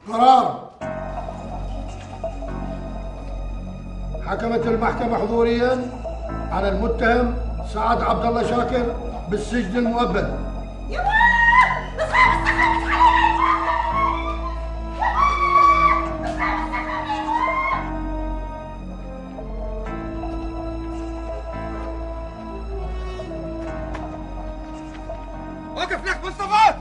قرار. حكمت المحكمة حضوريا على المتهم سعد عبد الله شاكر بالسجن المؤبد. وقف لك مصطفى!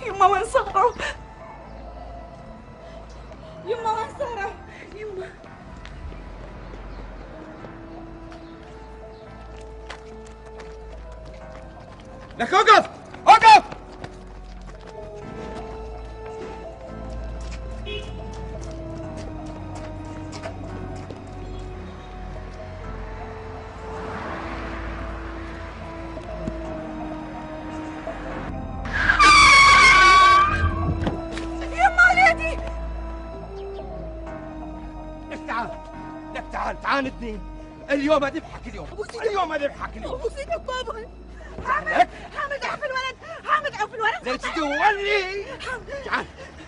يما وين صاروا؟ يما وين صاروا؟ يما لك اوقف! اوقف! تعال اثنين. اليوم اذبحك اليوم. اليوم اذبحك اليوم. ابوس ايدك بابا. حامد حامد عف الولد. حامد عف الولد. ليش تولي؟ تعال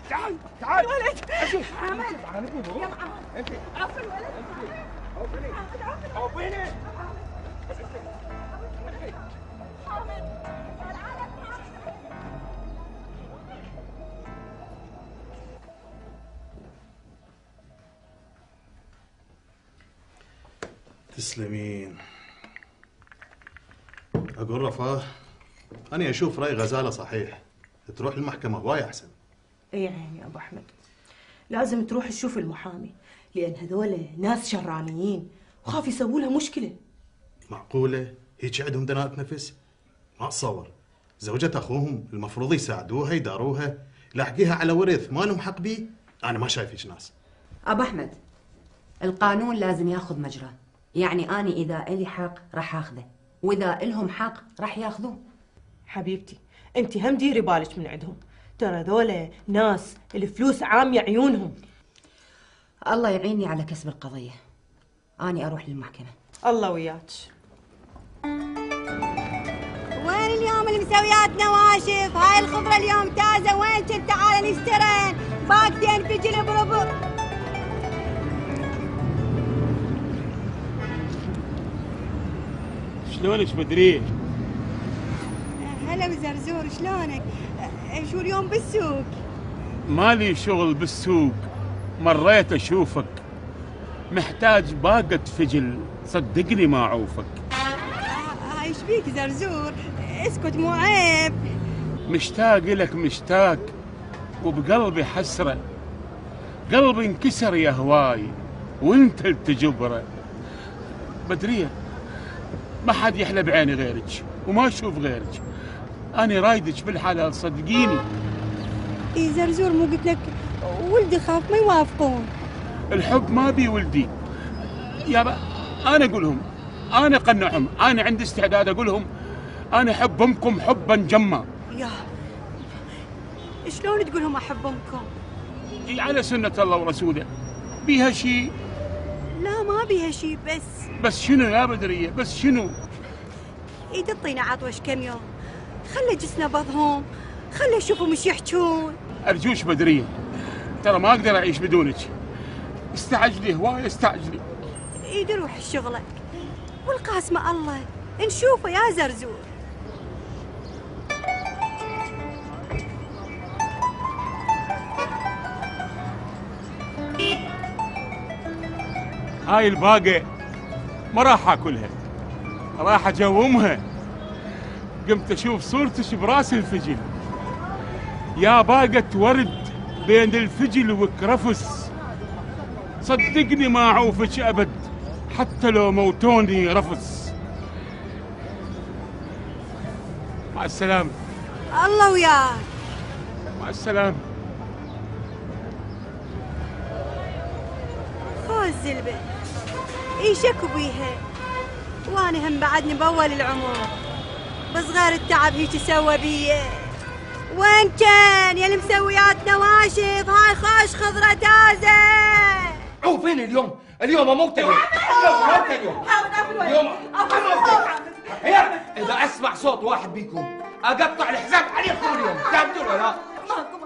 تعال تعال. الولد. حامد تعال يا انت عف الولد. حامد عوفيني. تسلمين. أقول رفاه أنا أشوف رأي غزالة صحيح، تروح المحكمة هواي أحسن. إيه يعني يا أبو أحمد، لازم تروح تشوف المحامي، لأن هذول ناس شرانيين وخاف يسووا لها مشكلة. معقولة هيك عندهم دناءة نفس؟ ما أتصور. زوجة أخوهم المفروض يساعدوها يداروها، لاحقيها على ورث ما لهم حق بيه. أنا ما شايف هيك ناس. أبو أحمد، القانون لازم ياخذ مجراه، يعني أنا إذا إلي حق راح أخذه، وإذا إلهم حق راح ياخذوه. حبيبتي أنت هم ديري بالك من عندهم، ترى ذولا ناس الفلوس عامية عيونهم. الله يعيني على كسب القضية، أنا أروح للمحكمة. الله وياك. وين اليوم المسويات نواشف؟ هاي الخضرة اليوم تازة، وين كنت؟ تعال نشترين باكتين فجل بربع. شلونك بدرية؟ هلا وزرزور، شلونك؟ شو اليوم بالسوق؟ مالي شغل بالسوق، مريت أشوفك محتاج باقة فجل، صدقني ما أعوفك. ايش بيك زرزور؟ اسكت مو عيب. مشتاق لك مشتاق، وبقلبي حسرة، قلبي انكسر يا هواي وانت التجبره. بدرية ما حد يحلى بعيني غيرك وما اشوف غيرك، أنا رايدك بالحلال صدقيني. اي زرزور، مو قلت لك ولدي خاف ما يوافقون. الحب ما بي ولدي يابا، أنا أقولهم، أنا أقنعهم، أنا عندي استعداد أقولهم أنا أحب أمكم حبا جما. يا شلون تقولهم أحب أمكم؟ على سنة الله ورسوله، بيها شيء؟ لا ما بيها شيء، بس شنو يا بدرية؟ بس شنو؟ تعطينا عطوش كم يوم، خلي جسنا بضهم، خلي يشوفوا مش يحجون. أرجوش بدرية، ترى ما أقدر أعيش بدونك، استعجلي هواي استعجلي. روح شغلك والقاسمة الله نشوفه يا زرزور. هاي الباقة ما راح أكلها، راح أجومها. قمت أشوف صورتك براس الفجل، يا باقة ورد بين الفجل وكرفس، صدقني ما أعوفك أبد، حتى لو موتوني رفض. مع السلامة. الله وياك. مع السلامة. خوز البنت ايشك بيها، وانا هم بعدني باول العمر بصغير التعب هيك سوى بيه. وين كان يا المسويات نواشف هاي خوش خضرة تازة؟ فين اليوم؟ اليوم اموت اليوم. اموت اليوم. اذا اسمع صوت واحد بيكم اقطع الحزام عليكم اليوم، فهمتوا ولا لا؟ ماكو.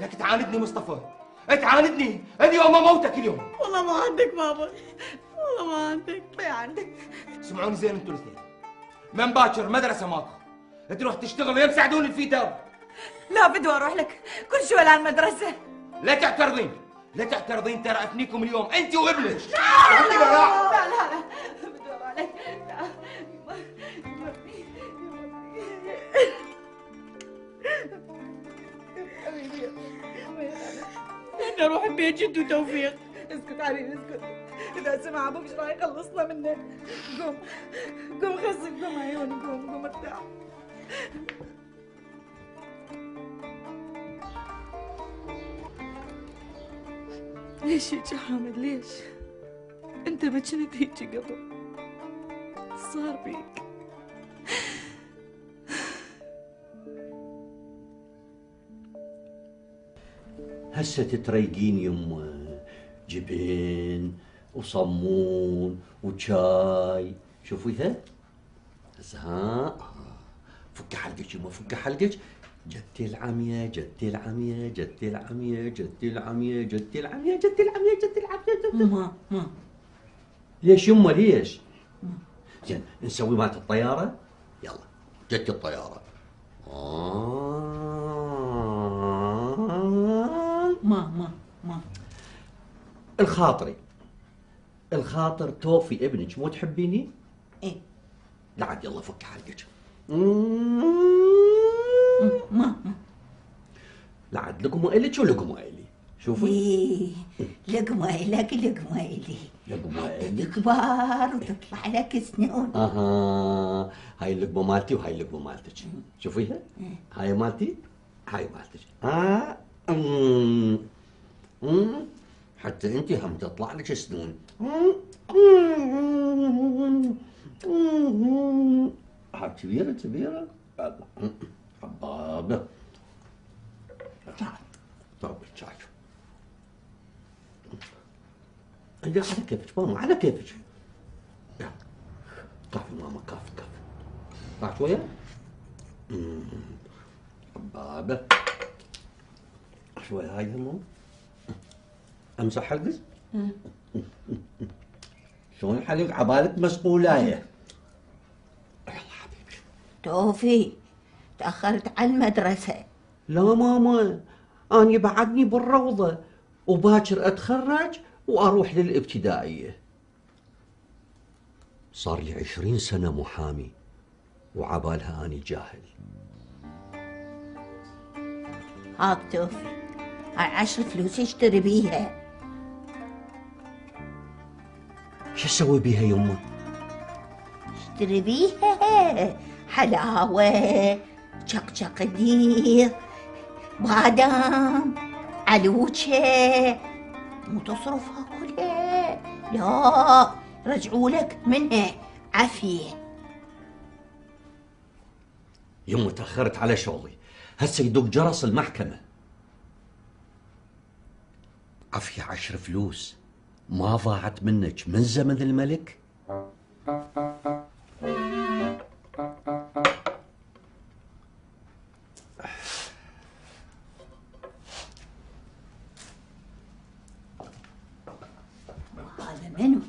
لك تعاندني مصطفى، تعاندني اليوم اموتك اليوم. والله ما عندك بابا، والله ما عندك. ما عندك. اسمعوني زين انتوا الاثنين، من باكر مدرسه ماكو، تروح تشتغل ويا مساعدوني الفيتار. لا بدو اروح لك كل شوي للمدرسه. لا تعترضين، لا تعترضين، ترى افنيكم اليوم انت وابنك. لا بدو اروح لك. بدي اروح البيت جد وتوفيق. اسكت علي اسكت، اذا سمع ابوك ايش راح يخلصنا منك. قوم خسك، قوم عيوني، قوم ارتاح. ليش هيك يا حامد؟ ليش؟ انت ما كنت هيك قبل، صار بيك. هسه تتريقين يمه، جبن وصمون وشاي. شوفيها هسه، ها فك حلقك يمه، فك حلقك. جدتي العمية، جدتي العمية، جدتي العمية، جدتي العمية، جدتي العمية، جدتي العمية، جدتي العمية. ما ليش يمه ليش؟ زين نسوي مالت الطيارة. يلا جدتي الطيارة. ما الخاطر توفي ابنك، مو تحبيني؟ ايه. لا عاد يلا فك حلقك. ما لا عاد لقمة إلك ولقمة إلي. شوفي. ايه لقمة إلك لقمة إلي. لقمة إلي كبار وتطلع لك سنون. اها، هاي اللقمة مالتي وهاي اللقمة مالتك. شوفيها، هاي مالتي هاي مالتك. حتى انت هم تطلع لك سنون. هاي كبيرة كبيرة. حبابة. طب الشاي. على كيفك ماما، على كيفك. كافي ماما، كافي كافي. بعد شوية. حبابة. شوية هاي ماما. امسح حلقك. شلون الحلق عبالك مسقولايه. يلا حبيبي. توفي تأخرت على المدرسة. لا ماما، أنا بعدني بالروضة وباكر أتخرج وأروح للابتدائية. صار لي 20 سنة محامي وعبالها أني جاهل. هاك توفي، هاي 10 فلوس اشتري بيها. شو اسوي بيها يمه؟ اشتري بيها حلاوة، شقشق دير، بادام، علوشة. مو تصرفها كلها، لا رجعوا لك منها عافية. يمه تأخرت على شغلي، هسه يدق جرس المحكمة. عافية 10 فلوس ما ضاعت منك من زمن الملك. هذا منو؟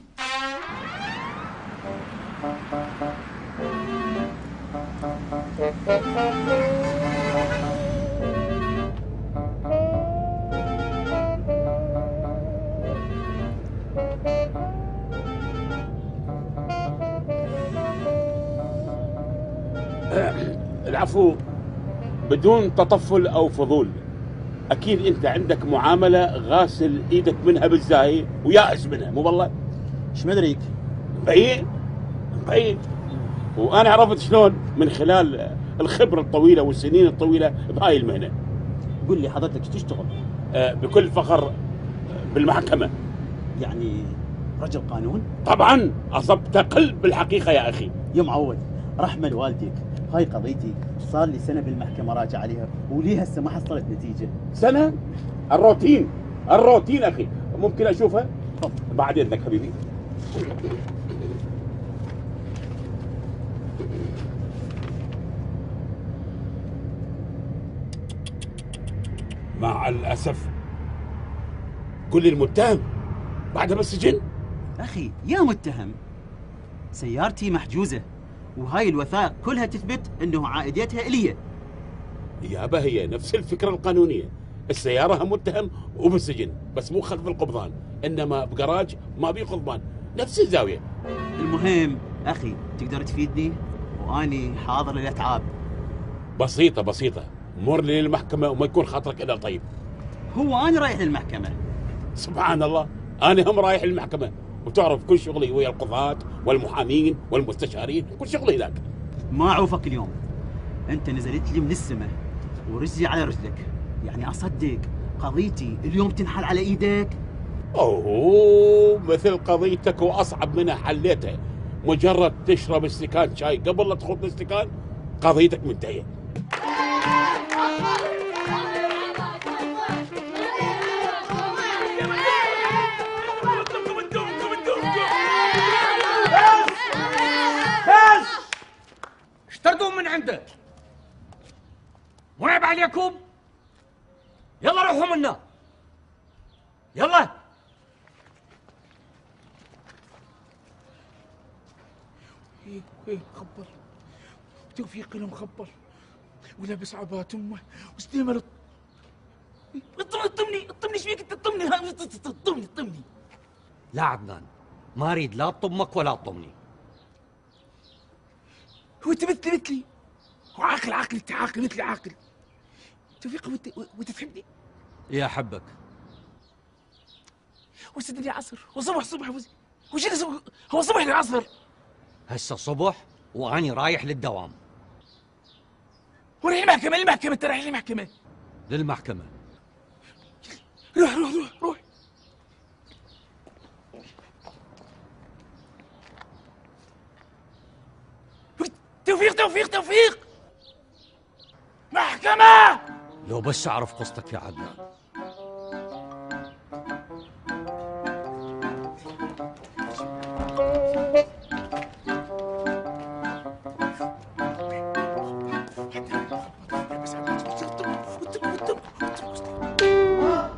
العفو، بدون تطفل أو فضول، أكيد أنت عندك معاملة غاسل إيدك منها بالزاهي ويائس منها، مو والله؟ ايش مدريك؟ مبين وانا عرفت شلون من خلال الخبره الطويله والسنين الطويله بهاي المهنه. قل لي حضرتك ايش تشتغل؟ بكل فخر بالمحكمه. يعني رجل قانون؟ طبعا اصبت قلب بالحقيقه يا اخي. يا معود رحمه لوالديك، هاي قضيتي صار لي سنه بالمحكمه راجع عليها ولي هسه ما حصلت نتيجه. سنه؟ الروتين اخي، ممكن اشوفها؟ بعد اذنك حبيبي. مع الاسف كل المتهم بعدها بالسجن. اخي يا متهم، سيارتي محجوزه وهاي الوثائق كلها تثبت انه عائديتها الي. يابا هي نفس الفكره القانونيه، السياره هم متهم وبالسجن، بس مو خلف القبضان، انما بجراج ما بيه قضبان، نفس الزاويه. المهم اخي تقدر تفيدني واني حاضر للاتعاب. بسيطه، مر لي للمحكمه وما يكون خاطرك الا طيب. هو انا رايح للمحكمه. سبحان الله، انا هم رايح للمحكمه، وتعرف كل شغلي ويا القضاة والمحامين والمستشارين، كل شغلي هناك. ما اعوفك اليوم، انت نزلت لي من السماء ورجلي على رجلك، يعني اصدق قضيتي اليوم تنحل على ايدك؟ اوه مثل قضيتك واصعب منها حليتها، مجرد تشرب استكان شاي قبل لا تخوض الاستكان قضيتك منتهيه. اشتردوا من عنده، مو عيب عليكم؟ يلا روحوا منا، يلا. مخبر توفيق له مخبر ولابس عبات امه وسليمه اطمني ايش فيك انت؟ اطمني. لا عدنان، ما اريد لا تطمك ولا تطمني. هو انت مثلي وعاقل انت عاقل مثلي عاقل. توفيق وانت تحبني؟ يا حبك. وسدني عصر وصبح وش هو صبح للعصر. هسه صبح واني رايح للدوام. ورايح المحكمة انت رايح للمحكمة. للمحكمة. روح. توفيق محكمة. لو بس اعرف قصتك يا عدنان.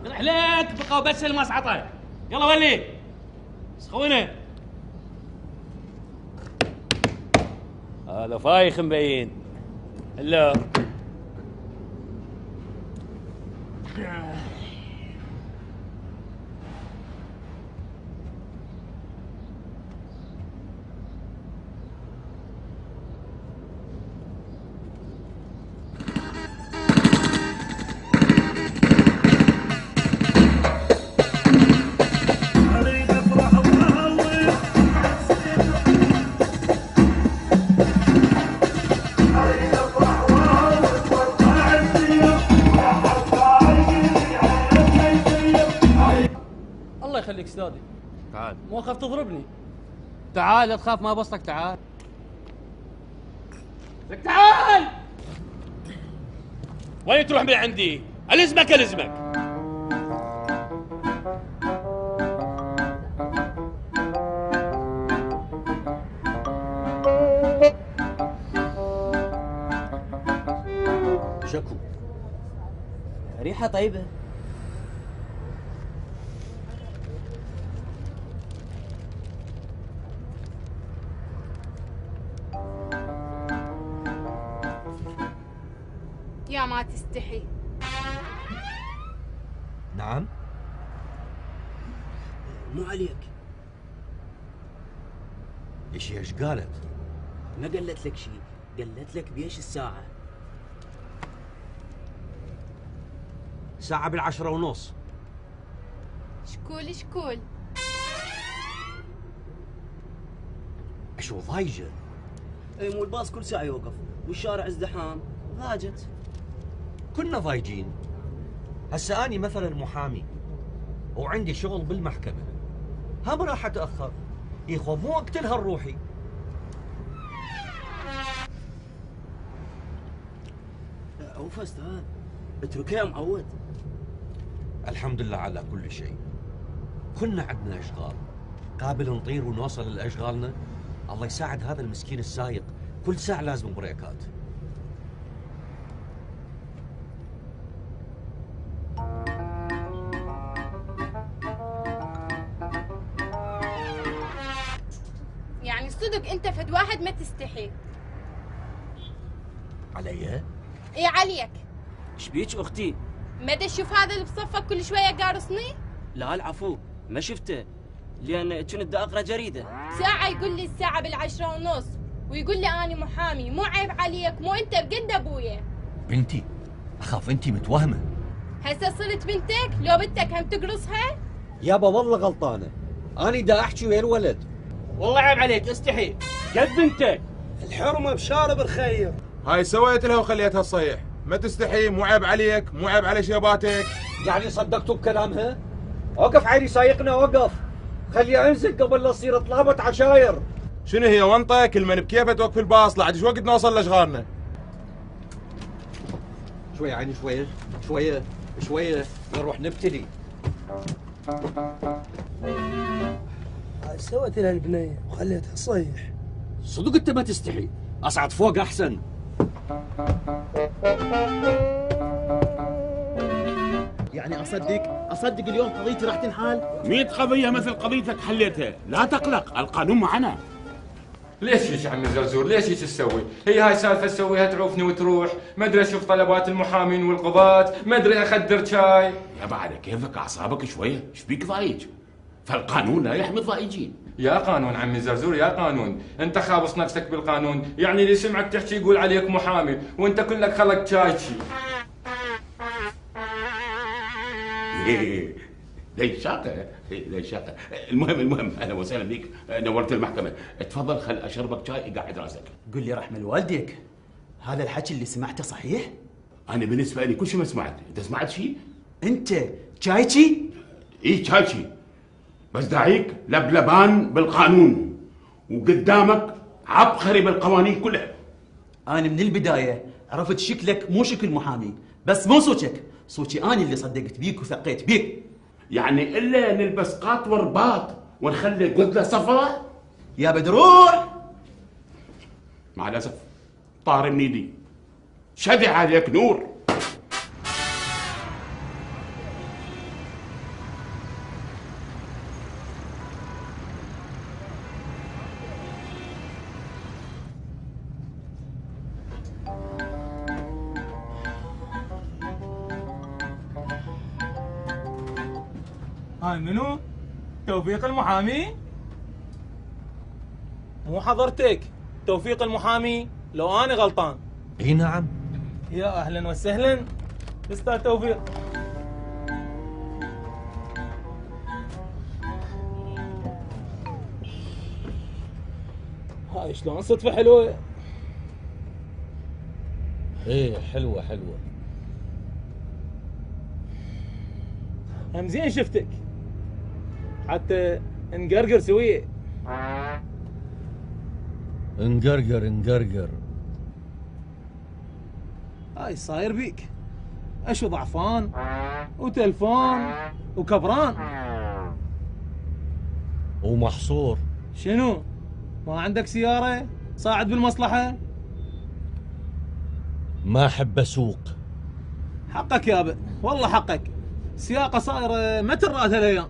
رحلات بقى بس المصعطة. يلا ولي سخونه. هذا فايخ مبين. هلا يخليك استاذي. تعال. مو اخاف تضربني. تعال لا تخاف ما بصلك. تعال لك تعال. وين تروح من عندي؟ الزمك. شكو ريحة طيبة. يا ما تستحي. نعم؟ مو عليك. ايش قالت؟ ما قالت لك شيء، قالت لك بيش الساعة. ساعة 10:30. شكول شو ضايجه؟ اي مو الباص كل ساعه يوقف والشارع ازدحام ضاجت. كنا ضايجين. هسه اني مثلا محامي وعندي شغل بالمحكمه، هم راح اتاخر، يخوف مو وقت لها روحي. اوف استاذ اتركها يا معود. الحمد لله على كل شيء. كنا عندنا اشغال، قابل نطير ونوصل لاشغالنا. الله يساعد هذا المسكين السايق، كل ساعه لازم بريكات. يعني صدق انت فد واحد ما تستحي. علي؟ ايه عليك. ايش بيك اختي؟ ما تشوف هذا اللي بصفك كل شويه قارصني؟ لا العفو ما شفته، لان كنت دا اقرا جريده. ساعه يقول لي الساعه بال10:30 ويقول لي اني محامي. مو عيب عليك؟ مو انت بقد ابويا؟ بنتي اخاف انتي متوهمه. هسه صرت بنتك؟ لو بنتك هم تقرصها؟ يابا والله غلطانه، اني دا احكي ويا الولد. والله عيب عليك استحي قد بنتك. الحرمه بشارب الخير. هاي سويت لها وخليتها صحيح. ما تستحي، مو عيب عليك، مو عيب على شيباتك. يعني صدقتوا بكلامها؟ وقف عيني سايقنا وقف، خليها انزل قبل لا تصير طلابة عشاير. شنو هي ونطه؟ كل من بكيفه توقف الباص، لعد ايش وقت نوصل لاشغالنا؟ شويه عيني شويه شويه شويه نروح نبتلي. هاي سويت لها البنيه وخليتها تصيح. صدق انت ما تستحي، اصعد فوق احسن. يعني اصدق اليوم قضيتي راح تنحل؟ 100 قضيه مثل قضيتك حليتها، لا تقلق القانون معنا. ليش يا عمي زرزور؟ ليش تسوي؟ هي هاي سالفه تسويها تعوفني وتروح، ما ادري اشوف طلبات المحامين والقضاة، ما ادري اخدر شاي. يابا على كيفك اعصابك شويه، ايش بيك ضايج؟ فالقانون لا يحمي الضائجين. يا قانون عمي زرزور يا قانون، انت خابص نفسك بالقانون، يعني اللي سمعك تحكي يقول عليك محامي وانت كلك خلق شايشي. ليش شاقة؟ ليش شاقة؟ المهم اهلا وسهلا بك، نورت المحكمة، تفضل خل اشربك شاي قاعد راسك. قل لي رحمة والديك، هذا الحكي اللي سمعته صحيح؟ انا بالنسبة لي كل شيء ما سمعت، انت سمعت شيء؟ انت شايشي؟ ايه شايشي، بس داعيك لبلبان بالقانون وقدامك عبقري بالقوانين كلها. انا من البداية عرفت شكلك مو شكل محامي، بس مو صوتك، صوتي انا اللي صدقت بيك وثقيت بيك. يعني الا نلبس قاط ورباط ونخلي القدله صفراء؟ يا بدروع مع الاسف طار من ايدي، شدي عليك نور. هاي منو؟ توفيق المحامي؟ مو حضرتك توفيق المحامي؟ لو أنا غلطان. اي نعم. يا أهلا وسهلا أستاذ توفيق. هاي شلون صدفة حلوة؟ ايه حلوة حلوة. هم زين شفتك حتى نقرقر سويه. نقرقر هاي صاير بيك؟ اشو ضعفان وتلفون وكبران ومحصور. شنو؟ ما عندك سيارة؟ صاعد بالمصلحة؟ ما احب اسوق. حقك يابا والله حقك، سياقة صايرة متر رأت هالايام.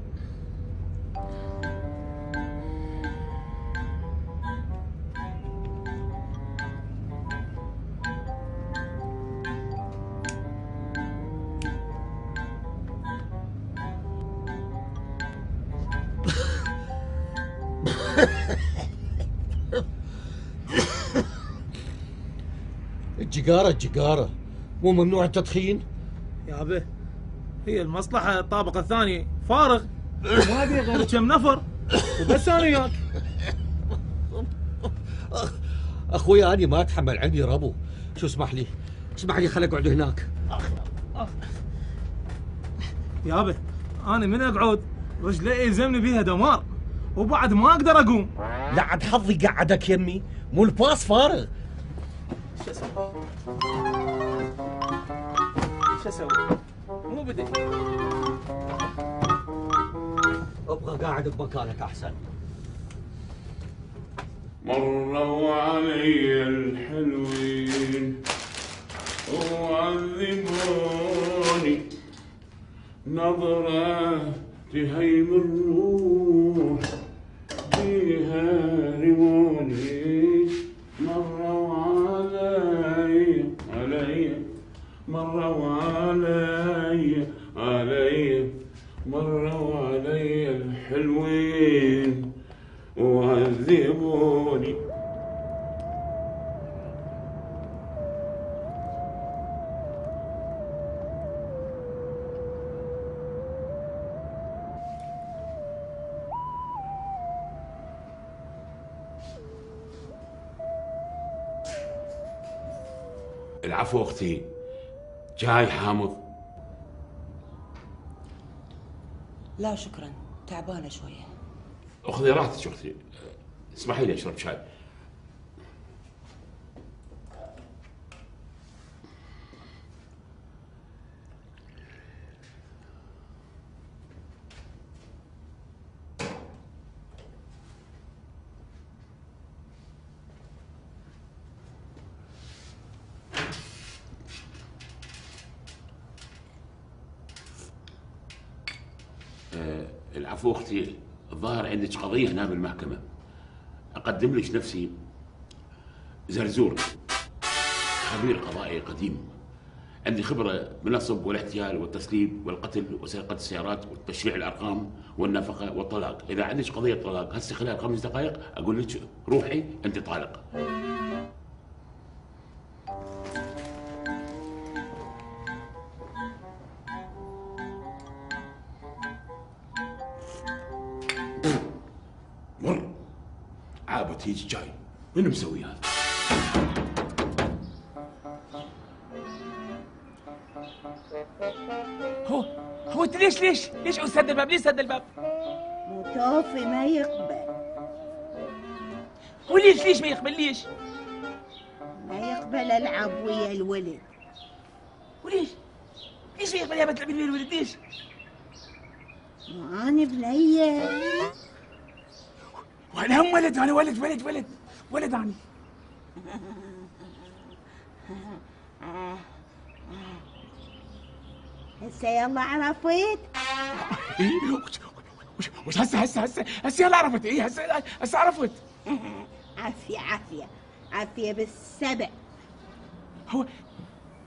الجقارة مو ممنوع التدخين؟ يابا هي المصلحة الطابق الثاني فارغ، ما بي غير كم نفر وبس انا وياك. اخوي انا ما اتحمل، عندي ربو. شو اسمح لي خل اقعد هناك. يابا انا من اقعد رجلي يلزمني بيها دمار وبعد ما اقدر اقوم. لا عاد حظي قعدك يمي، مو الباص فارغ. شو اسوي؟ مو بدي. ابقى قاعد بمكانك احسن. مروا علي الحلوين وعذبوني، نظرة تهيم الروح بيها رموني. مروا علي مروا علي مروا علي الحلوين وعذبوني. العفو اختي، جاي حامض؟ لا شكرا، تعبانه شويه. اخذي راحتك اختي، اسمحي لي اشرب شاي. العفو اختي، الظاهر عندك قضيه هنا بالمحكمه. اقدم لك نفسي زرزور، خبير قضائي قديم، عندي خبره بالنصب والاحتيال والتسليب والقتل وسرقه السيارات وتشريع الارقام والنفقه والطلاق. اذا عندك قضيه طلاق هسه خلال 5 دقائق اقول لك روحي انت طالق. مر عابت هيج جاي، منو مسوي هذا؟ هو انت ليش سد الباب؟ ليش سد الباب؟ مو توفي ما يقبل. وليش ما يقبل؟ ليش ما يقبل العب ويا الولد. وليش ما يقبل يا بتلعبين ويا الولد؟ ليش؟ أنا بنية. وأنا هم ولد، أنا ولد أنا. هسه يلا عرفت؟ وش هسه يلا عرفت؟ إيه هسه عرفت. عافية بالسبع.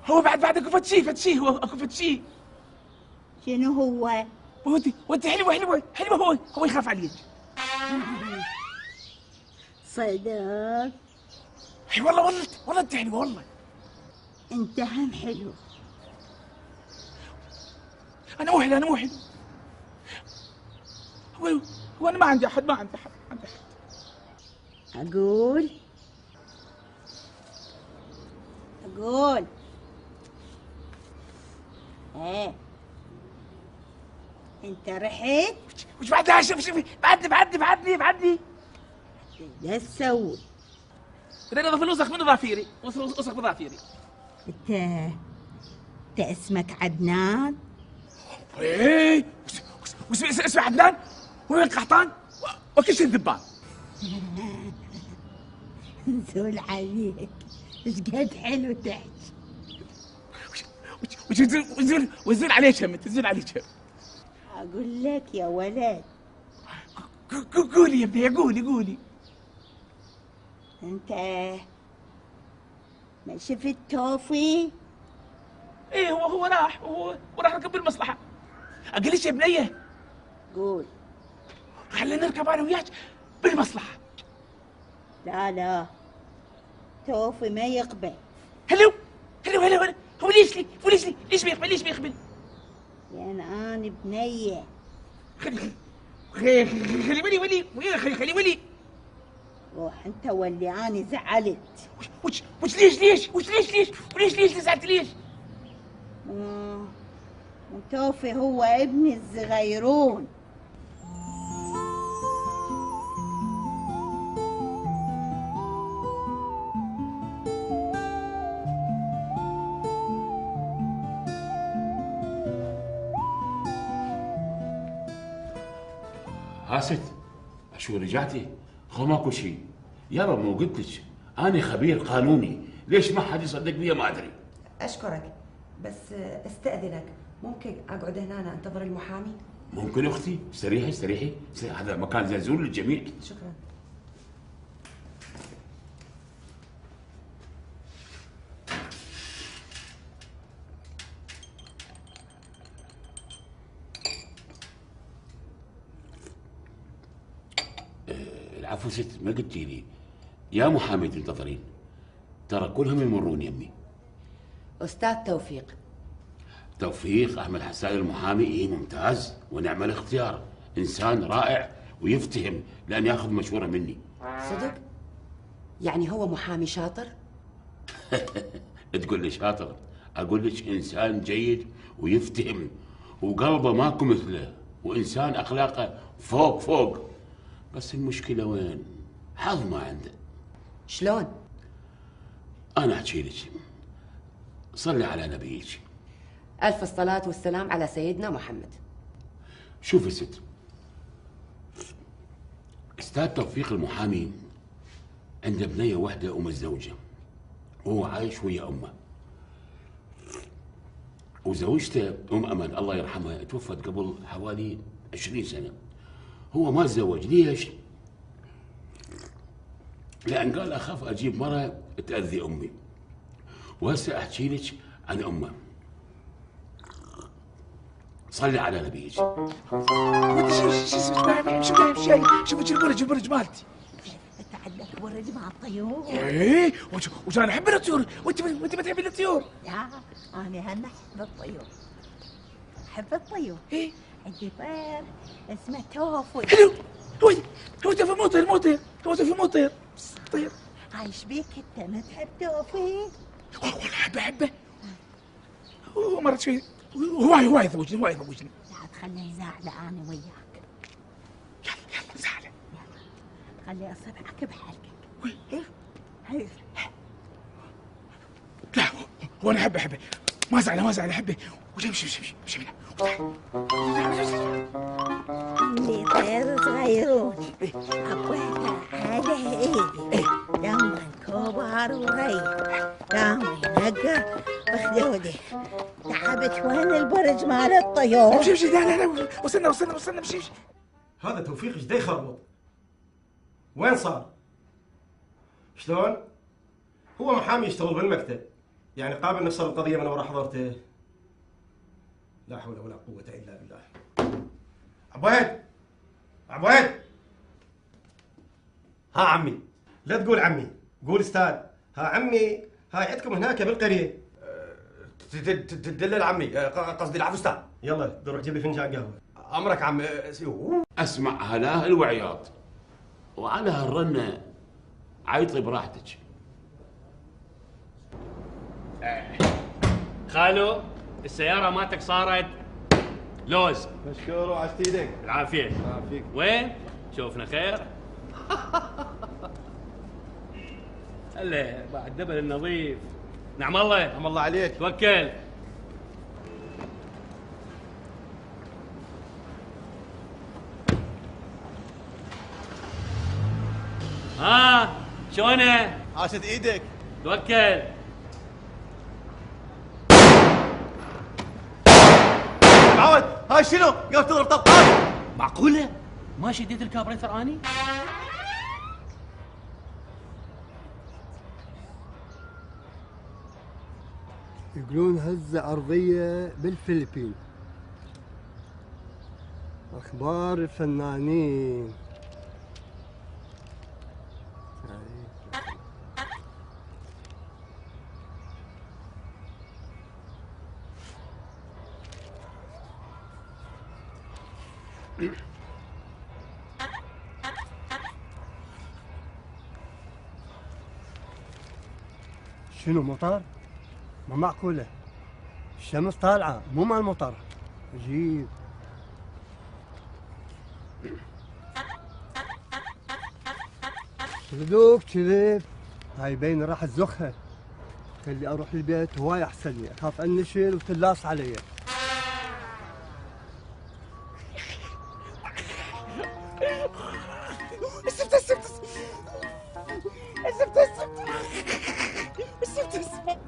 هو بعد اكو فد شي هو اكو فد شي. شنو هو؟ وانت حلوة هو يخاف عليك. صدق؟ اي والله انت حلوة والله. انت هم حلو. انا مو حلو. هو انا ما عندي احد. اقول ايه انت رحت؟ وش بعدها؟ شوفي بعدني لا تسوي. بدي اضيف الوسخ من ضفيري، وسخ بضافيري. انت اسمك عدنان؟ ايه اسمه عدنان وين القحطان وكل شيء الذبان. نزول عليك ايش قد حلو تحكي. وزول عليك هم. اقول لك يا ولد. قولي يا ابني، قولي. انت ما شفت توفي؟ ايه هو راح ركب بالمصلحه. اقول لك يا بنيه، قول. خلينا نركب انا وياك بالمصلحه. لا توفي ما يقبل. هلو هو ليش ما يقبل؟ لان انا بنيه. خلي ولي روح انت واللي اني زعلت. وش ليش زعلت ليش؟ وتوفي هو ابن الصغيرون. هاست شو رجعتي؟ خو ماكو شيء يابا، مو قلت لك انا خبير قانوني، ليش ما حد يصدق بيا ما ادري. اشكرك، بس استاذنك ممكن اقعد هنا انتظر المحامي؟ ممكن اختي، استريحي هذا مكان زلزول للجميع. شكرا. العفو ست، ما قلتي لي يا محامي تنتظرين؟ ترى كلهم يمرون يمي. استاذ توفيق احمد حسان المحامي، ايه ممتاز ونعم الاختيار، انسان رائع ويفتهم لان ياخذ مشوره مني. صدق؟ يعني هو محامي شاطر؟ تقول لي شاطر، اقول لك انسان جيد ويفتهم وقلبه ماكو مثله، وانسان اخلاقه فوق. بس المشكله وين؟ حظ ما عنده. شلون؟ انا احكي لك، صلي على نبيك. الف الصلاه والسلام على سيدنا محمد. شوفي ست، استاذ توفيق المحامي عنده بنيه واحده ومتزوجه، وهو عايش ويا امه، وزوجته ام امان الله يرحمها توفت قبل حوالي 20 سنه. هو ما تزوج، ليش؟ لان قال اخاف اجيب مره تاذي امي. وهسه احكي لك عن امه. صلي على نبيك. شوف البرج مالتي. تعلق برج مع الطيور. ايه وش انا احب الطيور، وانت ما تحبين الطيور؟ لا انا هم احب الطيور. احب الطيور. ايه عندي طير اسمه توفي. حلو. هو توفي مو طير. طير عايش بيك انت، ما تحب توفي؟ والله احبه. هو مرت شوي، هو يذوجني. لا تخليه يزعله انا وياك. يلا زعله. خليه اصبعك بحلقك. ايه لا هو انا احبه. ما زعله احبه. وامشي منها. اللي طير صغيرون حبيتها على ايدي، لما كبر وريح قام ينقى بخدودي. تعبت وين البرج مال الطيور. امشي لا وصلنا امشي. هذا توفيق ايش دا يخربط؟ وين صار؟ شلون؟ هو محامي يشتغل بالمكتب، يعني قابل نفسه القضيه من وراء حضرته. لا حول ولا قوة إلا بالله. عبويد ها عمي، لا تقول عمي، قول استاذ. ها عمي، هاي عندكم هناك بالقرية. تدلل عمي، قصدي العفو استاذ. يلا روح جيب لي فنجان قهوة. أمرك عم. اسمع هلاه الوعياط، وعلى هالرنه عيطي براحتك. خالو السيارة مالتك صارت لوز. مشكور وعشت ايدك. العافية. يعافيك. وين؟ شوفنا خير. هلا بعد دبل النظيف. نعم الله عليك. توكل. ها شلونه؟ عاشت ايدك. توكل. معود هاي شنو؟ قاعد تضرب طلقات. معقولة؟ ما شديت الكابريتر اني؟ يقولون هزة أرضية بالفلبين. أخبار الفنانين. شنو مطر؟ ما معقولة، الشمس طالعة مو مع المطر. عجيب. صدوق كذب، هاي بين راح تزخها. خلي اروح البيت هواي احسن لي، اخاف انشل وتلاص علي.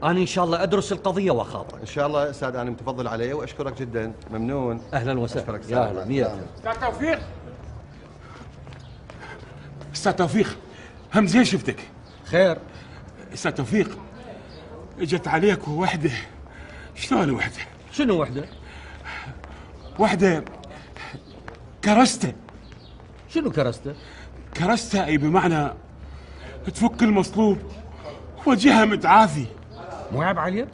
أنا إن شاء الله أدرس القضية وأخابرك. ان شاء الله استاذ، انا متفضل علي واشكرك جدا، ممنون. أهلا وسهلا. أشكرك يا أهلا. مية. استاذ توفيق، استاذ توفيق، هم زين شفتك. خير. استاذ توفيق، اجت عليك وحده. شلون وحده؟ شنو وحده؟ وحده كرسته. شنو كرسته؟ كرسته اي بمعنى تفك المصلوب وجهها متعافي. مو عيب عليك؟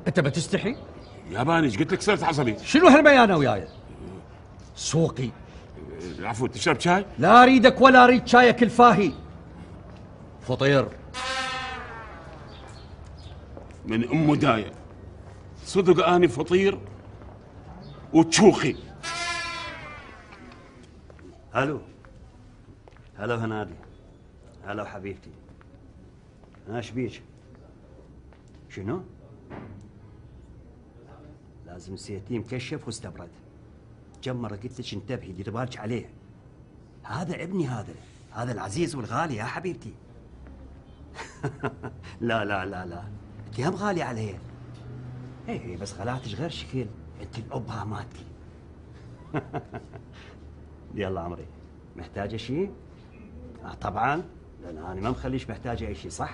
انت بتستحي؟ ياباني ايش قلت لك صرت عصبي؟ شنو هالبيانه وياي؟ سوقي. العفو، تشرب شاي؟ لا اريدك ولا اريد شايك الفاهي. فطير من ام دايه. صدق اني فطير وتشوخي. هلو هلا هنادي، هلا حبيبتي. ايش بيك؟ شنو؟ لازم سيتي مكشف واستبرد. كم مرة قلت لك انتبهي، ديري بالك عليه. هذا ابني، هذا العزيز والغالي يا حبيبتي. لا لا لا لا، انت هم غالي علي. اي بس غلاتك غير شكل، انت الابهه مالتي. يلا عمري، محتاجه شيء؟ طبعا، لان انا ما مخليش محتاجه اي شيء، صح؟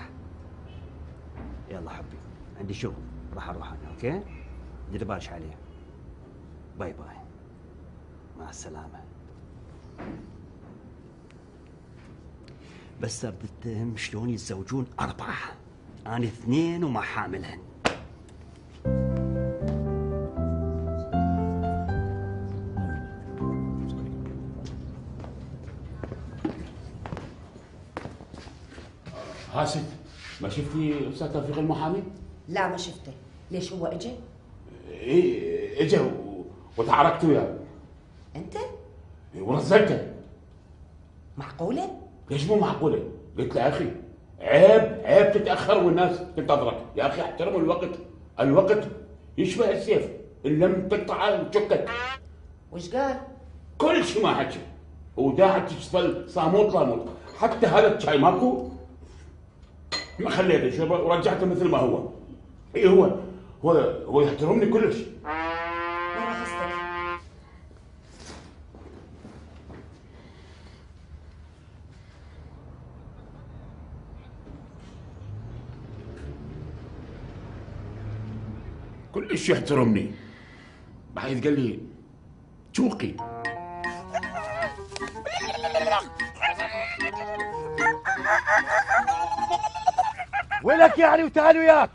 يلا حبي، عندي شغل راح اروح انا. اوكي، دير بالك عليه. باي باي، مع السلامه. بس بدي اتهم شلون يتزوجون 4، انا 2 وما حاملهن. هاسد، ما شفتي استاذ توفيق المحامي؟ لا ما شفته. ليش هو اجى؟ ايه اجى وتعاركت وياه. انت؟ ورزقته. معقوله؟ ليش مو معقوله؟ قلت له يا اخي عيب تتاخر والناس تنتظرك، يا اخي احترموا الوقت يشبه السيف، ان لم تقطعه وتشكك. وش قال؟ كل شيء ما حكى، وداعت تشتغل صاموت لاموت، حتى هذا الشاي ماكو ما خليته يشربه ورجعته مثل ما هو. اي هو يحترمني كلش. كلش يحترمني. بعد قال لي شوقي. ولك يعني وتعال وياك،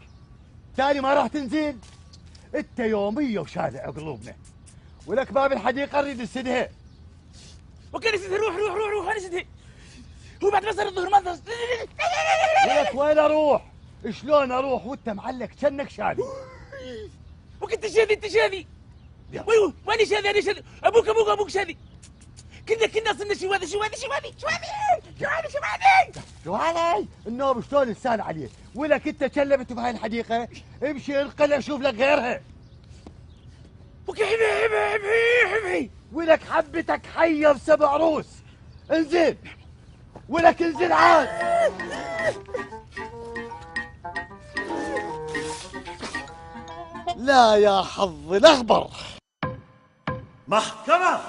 تالي ما راح تنزل. انت يوميه وشالع قلوبنا، ولك باب الحديقه نريد نسدها. اوكي نسدها، روح نسدها. هو بعد ما صار الظهر ما صار. ولك وين اروح؟ شلون اروح وانت معلق كأنك شادي؟ وكنت شاذي. وين شاذي؟ انا شاذي. ابوك شاذي. كنا صرنا شو هذا؟ النوم شلون لسان عليه؟ ولك انت كلمت بهاي الحديقه، امشي انقلع شوف لك غيرها. حبي ولك حبتك حيه ب7 روس. انزل ولك انزل عاد. لا يا حظ الاخبر. محكمة